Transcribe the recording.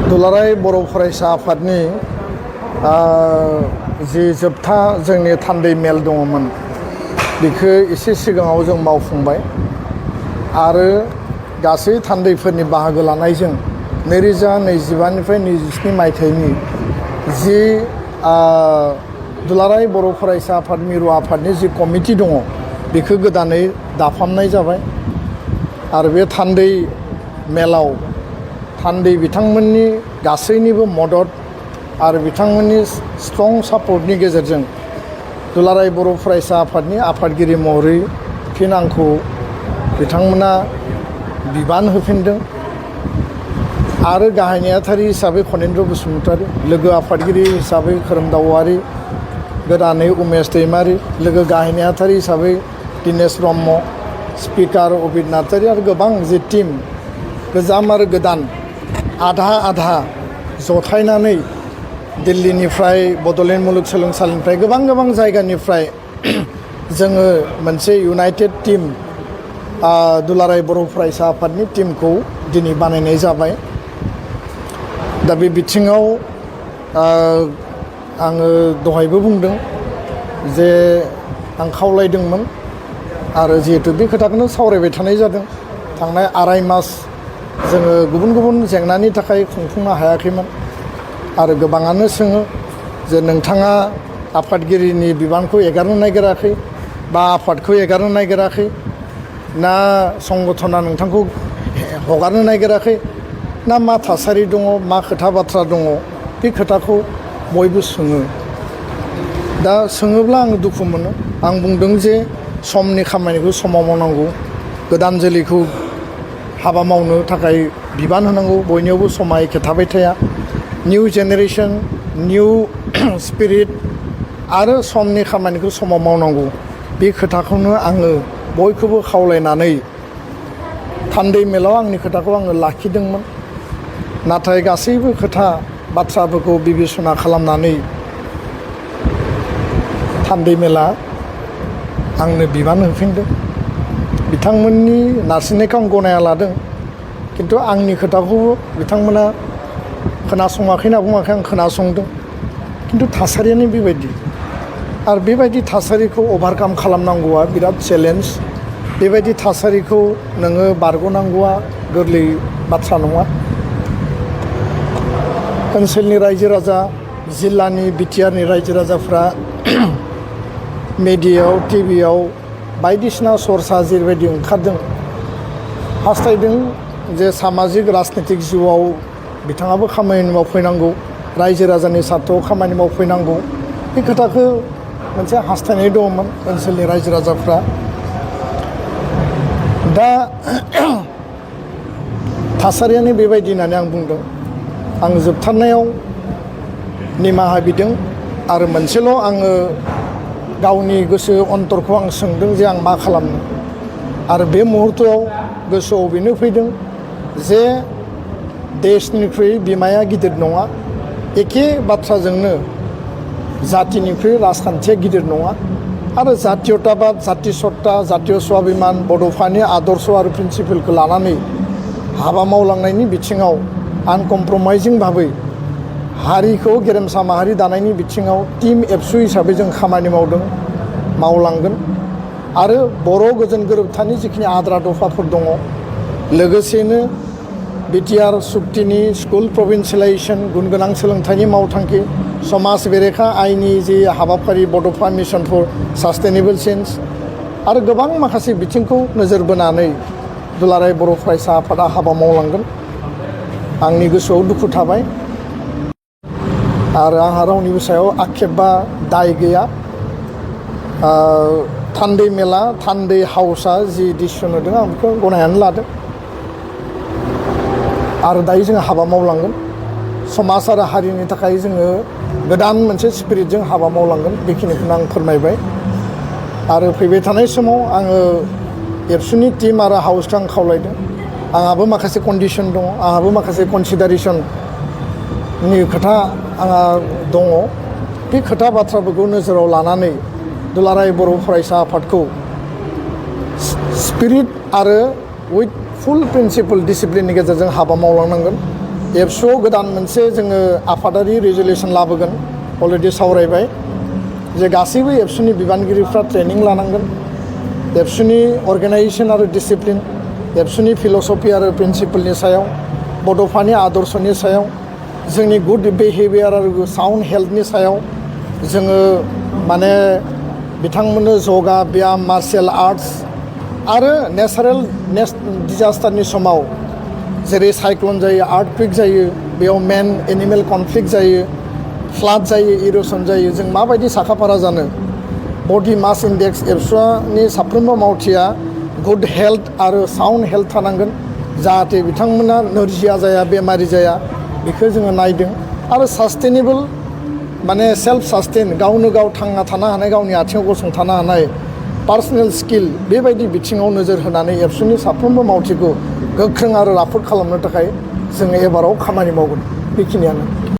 दुलाराय बर' फरायसा आफादनि जि जोबथा जोंनि थान्दै मेल दङमोन बेखौ एसे सिगाङाव जों मावफुंबाय आरो गासै थान्दैफोरनि बाहागो लानायजों 2025निफ्राय 27 मायथाइनि जि दुलाराय बर' फरायसा आफाद मिरु आफादनि जि कमिटि दङ बेखौ गोदानै दाफामनाय जाबाय आरो बे थान्दै मेलाव थान्दै बिथांमोननि गासैनिबो मदद आरो बिथांमोननि स्ट्रं सापर्टनि गेजेरजों दुलाराय बर' फरायसा आफादनि आफादगिरि महरै फिन आंखौ बिथांमोना बिबान होफिनदों आरो गाहाय नेहाथारि हिसाबै खनेन्द्र बसुमतारी, लोगो आफादगिरि हिसाबै खोरोमदाव औवारी, गोदानै उमेश दैमारी, लोगो गाहाय नेहाथारि हिसाबै दिनेश ब्रह्म, स्पिकार अबिद नार्जारी आरो गोबां जि टीम गोजाम आरो गोदान आधा जथायनानै दिल्लीनिफ्राय बड'लेण्ड मुलुगसोलोंसालिनिफ्राय गोबां जायगानिफ्राय जोङो मोनसे इउनाइटेड टीम दुलाराय बर' फरायसा आफादनि टीमखौ दिनै बानायनाय जाबाय। दा बे बिथिङाव आङो दहायबो बुंदों जे आं खावलायदोंमोन आरो जिहेतु बे खोथाखौनो सावरायबाय थानाय जादों। थांनाय आराय मास जोङो गुबुन जेंनानि थाखाय खुंफुंनो हायाखैमोन आरो गोबाङानो सोङो जे नोंथाङा आफादगिरिनि बिबानखौ एगारनो नागिराखै बा आफादखौ एगारनो नागिराखै ना संगठना नोंथांखौ हगारनो नागिराखै ना मा थासारि दङ, मा खोथा बाथ्रा दङ, बे खोथाखौ बयबो सोङो। दा सोङोब्ला आं दुखु मोनो। आं बुंदों जे समनि खामानिखौ समाव मावनांगौ, गोदान जोलैखौ हाबा मावनो थाखाय बिबान होनांगौ, बयनियावबो समा एखे थाबाय थाया। निउ जेनेरेसन, निउ स्पिरिट आरो समनि खामानिखौ समाव मावनांगौ, बे खोथाखौनो आङो बयखौबो खावलायनानै थान्दै मेलाव आंनि खोथाखौ आङो लाखिदोंमोन। नाथाय गासैबो खोथा बाथ्राफोरखौ बिबेसना खालामनानै थान्दै मेला आंनो बिबान होफिनदों। बिथांमोननि नारसिननायखौ आं गनाया लादों, खिन्थु आंनि खोथाखौबो बिथांमोना खोनासङाखै होनना बुङाखै, आं खोनासंदों। खिन्थु थासारियानो बेबायदि आरो बेबायदि थासारिखौ अभारकाम खालामनांगौआ बिराद चेलेन्ज। बेबायदि थासारिखौ नोङो बारग'नांगौआ गोरलै बाथ्रा नङा। ओनसोलनि रायजो राजा, जिल्लानि बिटिआरनि रायजो राजाफ्रा मेडियायाव, टिभियाव बायदिसिना सर्सा जेरैबायदि ओंखारदों, हास्थायदों जे सामाजिक राजनितिक जिउआव बिथाङाबो खामानि मावफैनांगौ, रायजो राजानि सार्थआव खामानि मावफैनांगौ, बे खोथाखौ मोनसे हास्थायनाय दङमोन ओनसोलनि रायजो राजाफ्रा। दा थासारियानो बेबायदि होननानै आं बुंदों। आं जोबथारनायाव निमाहा बिदों आरो मोनसेल' आङो गावनि गोसो अन्तरखौ आं सोंदों जे आं मा खालामनो। आरो बे मुहुर्तआव गोसोआव बेनो फैदों जे देशनिख्रुइ बिमाया गिदिर नङा, एखे बाथ्राजोंनो जातिनिख्रुइ राजखान्थिया गिदिर नङा आरो जातीयताबाद, जाति सत्ता, जातीय स्वाभिमान, बड'फानि आदर्श आरो प्रिन्सिपेलखौ लानानै हाबा मावलांनायनि बिथिङाव आनकमप्रमाइजिं भाबै हारिखौ गेरेमसा माहारि दानायनि बिथिङाव टीम एबसु हिसाबै जों खामानि मावदों, मावलांगोन आरो बर' गोजोन गोरोबथानि जिखिनि आद्रा दफाफोर दङ, लोगोसेनो बिटिआर सुक्तिनि स्कुल प्रभिन्सियेलाइजेसन, गुन गोनां सोलोंथाइनि मावथांखि, समाज बेरेखा आयनि जि हाबाफारि बड'फा मिशन फर सास्टेनेबल चेन्ज आरो गोबां माखासे बिथिंखौ नोजोर बोनानै दुलाराय बर' फरायसा आफादा हाबा मावलांगोन। आंनि गोसोआव दुखु थाबाय आरो आंहा रावनिबो सायाव आक्षेप बा दाय गैया। थान्दै मेला, थान्दै हाउसआ जि डिसिसन होदों आं बेखौ गनायनानै लादों आरो दायो जोङो हाबा मावलांगोन। समाज आरो हारिनि थाखाय जोङो गोदान मोनसे स्पिरिटजों हाबा मावलांगोन, बेखिनिखौनो आं फोरमायबाय। आरो फैबाय थानाय समाव आङो एबसुनि टीम आरो हाउसखौ आं खावलायदों। आंहाबो माखासे कन्डिसन दङ, आंहाबो माखासे कनसिडारेसननि खोथा आंहा दङ। बे खोथा बाथ्राफोरखौ नोजोराव लानानै दुलाराय बर' फरायसा आफादखौ स्पिरिट आरो उइथ फुल प्रिन्सिपल डिसिप्लिननि गेजेरजों हाबा मावलांनांगोन। एबसुआव गोदान मोनसे जोङो आफादारि रेजुलेसन लाबोगोन अलरेडि सावरायबाय जे गासैबो एबसुनि बिबानगिरिफ्रा ट्रेनिं लानांगोन एबसुनि अर्गेनाइजेसन आरो डिसिप्लिन एबसुनि फिल'सफि आरो प्रिन्सिपलनि सायाव बड'फानि आदर्शनि सायाव जोंनि गुड बिहेभियार आरो साउन्ड हेल्थनि सायाव जोङो माने बिथांमोननो जगा ब्याम मार्शेल आर्ट्स आरो नेचारेल डिजास्टारनि समाव जेरै साइक्लन जायो आर्थकुइक जायो बेयाव मेन एनिमेल कनफ्लिक्ट जायो फ्लाड जायो इर'सन जायो जों माबायदि साखाफारा जानो बडि मास इन्डेक्स एबसुनि साफ्रोमबो मावथिया गुड हेल्थ आरो साउन्ड हेल्थ थानांगोन जाहाथे बिथांमोना नोरजिया जाया बेमारि जाया बेखौ जोङो नायदों आरो सास्टेनेबल माने सेल्फ सास्टेन गावनो गाव थांना थानो हानाय गावनि आथिङाव गसंथानो हानाय पार्सनेल स्किल बेबायदि बिथिङाव नोजोर होनानै एबसुनि साफ्रोमबो मावथिखौ गोख्रों आरो राफोद खालामनो थाखाय जोङो एबाराव खामानि मावगोन बेखिनियानो